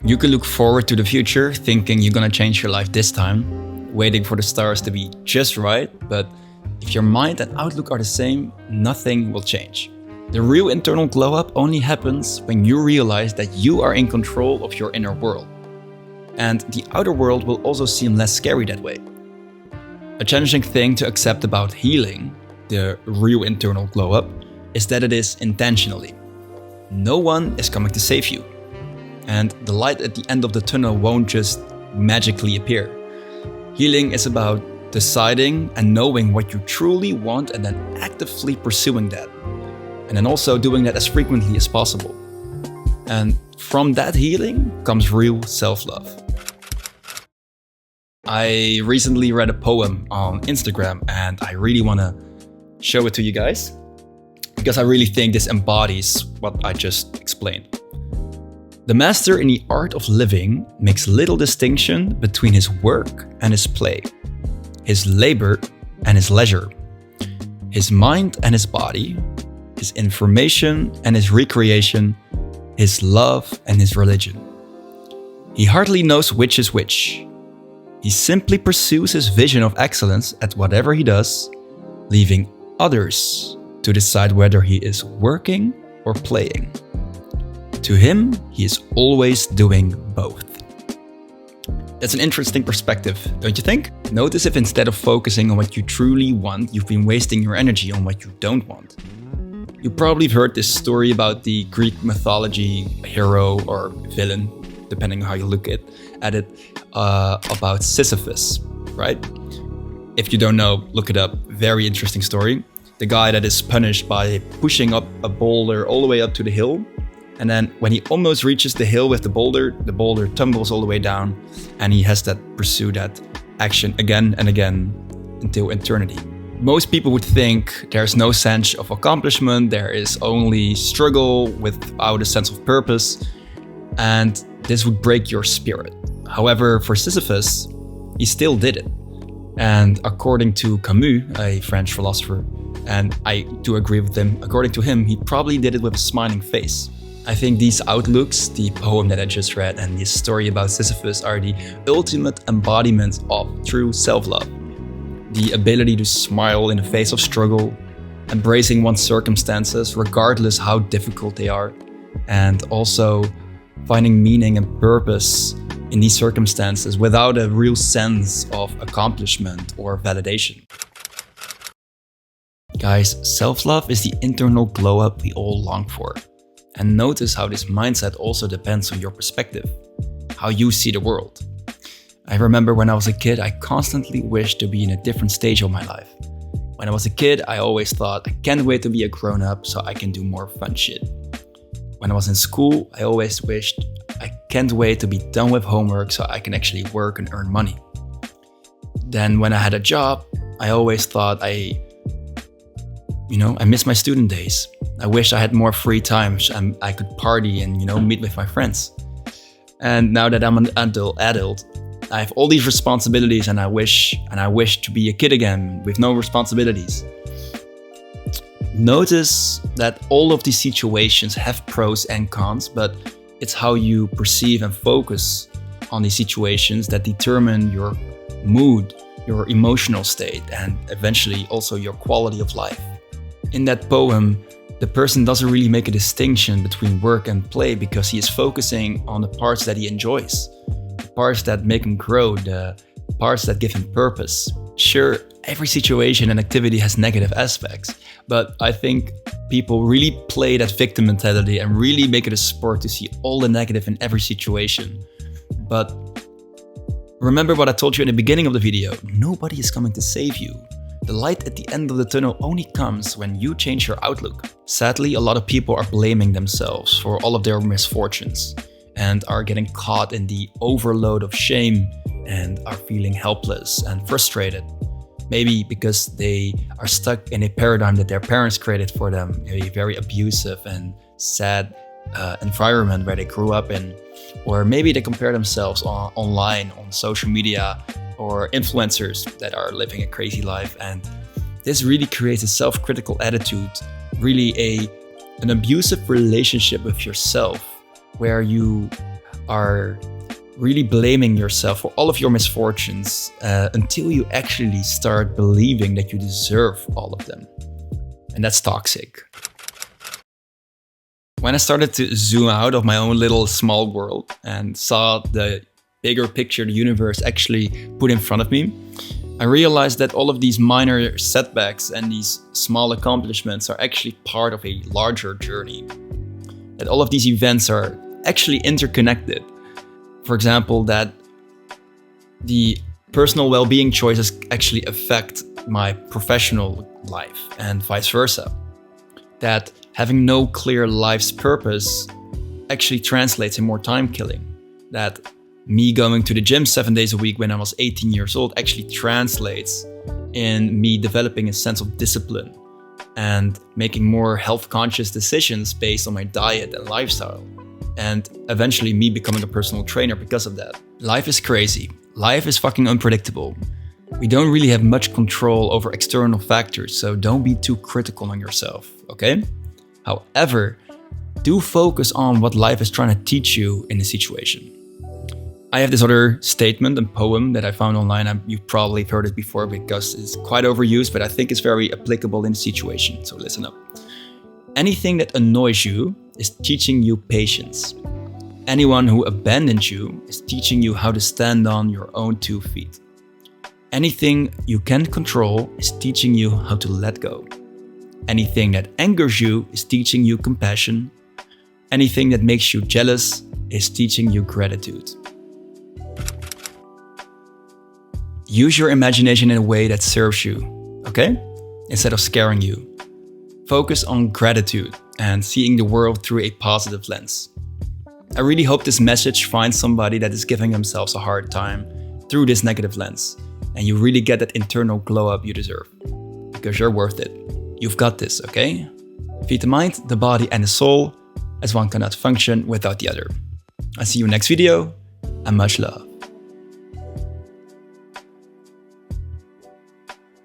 You could look forward to the future, thinking you're gonna change your life this time, waiting for the stars to be just right, but if your mind and outlook are the same, nothing will change. The real internal glow up only happens when you realize that you are in control of your inner world. And the outer world will also seem less scary that way. A challenging thing to accept about healing, the real internal glow up, is that it is intentionally. No one is coming to save you. And the light at the end of the tunnel won't just magically appear. Healing is about deciding and knowing what you truly want and then actively pursuing that. And then also doing that as frequently as possible. And from that healing comes real self-love. I recently read a poem on Instagram and I really want to show it to you guys because I really think this embodies what I just explained. The master in the art of living makes little distinction between his work and his play, his labor and his leisure, his mind and his body, his information and his recreation, his love and his religion. He hardly knows which is which. He simply pursues his vision of excellence at whatever he does, leaving others to decide whether he is working or playing. To him, he is always doing both. That's an interesting perspective, don't you think? Notice if instead of focusing on what you truly want, you've been wasting your energy on what you don't want. You probably have heard this story about the Greek mythology hero or villain, depending on how you look at it, about Sisyphus, right? If you don't know, look it up. Very interesting story. The guy that is punished by pushing up a boulder all the way up to the hill. And then when he almost reaches the hill with the boulder tumbles all the way down and he has to pursue that action again and again until eternity. Most people would think there's no sense of accomplishment, there is only struggle without a sense of purpose, and this would break your spirit. However, for Sisyphus, he still did it. And according to Camus, a French philosopher, and I do agree with him, according to him, he probably did it with a smiling face. I think these outlooks, the poem that I just read and this story about Sisyphus are the ultimate embodiment of true self-love. The ability to smile in the face of struggle, embracing one's circumstances regardless how difficult they are, and also finding meaning and purpose in these circumstances without a real sense of accomplishment or validation. Guys, self-love is the internal glow-up we all long for. And notice how this mindset also depends on your perspective, how you see the world. I remember when I was a kid, I constantly wished to be in a different stage of my life. When I was a kid, I always thought, I can't wait to be a grown-up so I can do more fun shit. When I was in school, I always wished, I can't wait to be done with homework so I can actually work and earn money. Then when I had a job, I always thought I miss my student days. I wish I had more free time and I could party and, meet with my friends. And now that I'm an adult, I have all these responsibilities and I wish to be a kid again with no responsibilities. Notice that all of these situations have pros and cons, but it's how you perceive and focus on these situations that determine your mood, your emotional state, and eventually also your quality of life. In that poem, the person doesn't really make a distinction between work and play because he is focusing on the parts that he enjoys, the parts that make him grow, the parts that give him purpose. Sure, every situation and activity has negative aspects, but I think people really play that victim mentality and really make it a sport to see all the negative in every situation. But remember what I told you in the beginning of the video, nobody is coming to save you. The light at the end of the tunnel only comes when you change your outlook. Sadly, a lot of people are blaming themselves for all of their misfortunes and are getting caught in the overload of shame and are feeling helpless and frustrated. Maybe because they are stuck in a paradigm that their parents created for them, a very abusive and sad environment where they grew up in. Or maybe they compare themselves online, on social media, or influencers that are living a crazy life, and this really creates a self-critical attitude, really an abusive relationship with yourself, where you are really blaming yourself for all of your misfortunes until you actually start believing that you deserve all of them. And that's toxic. When I started to zoom out of my own little small world and saw the bigger picture the universe actually put in front of me, I realized that all of these minor setbacks and these small accomplishments are actually part of a larger journey. That all of these events are actually interconnected. For example, that the personal well-being choices actually affect my professional life and vice versa. That having no clear life's purpose actually translates in more time killing. That me going to the gym 7 days a week when I was 18 years old actually translates in me developing a sense of discipline and making more health-conscious decisions based on my diet and lifestyle. And eventually me becoming a personal trainer because of that. Life is crazy. Life is fucking unpredictable. We don't really have much control over external factors, so don't be too critical on yourself, okay? However, do focus on what life is trying to teach you in a situation. I have this other statement and poem that I found online. You've probably heard it before because it's quite overused, but I think it's very applicable in the situation, so listen up. Anything that annoys you is teaching you patience. Anyone who abandons you is teaching you how to stand on your own 2 feet. Anything you can't control is teaching you how to let go. Anything that angers you is teaching you compassion. Anything that makes you jealous is teaching you gratitude. Use your imagination in a way that serves you, okay? Instead of scaring you. Focus on gratitude and seeing the world through a positive lens. I really hope this message finds somebody that is giving themselves a hard time through this negative lens, and you really get that internal glow up you deserve, because you're worth it. You've got this, okay? Feed the mind, the body and the soul, as one cannot function without the other. I'll see you next video, and much love.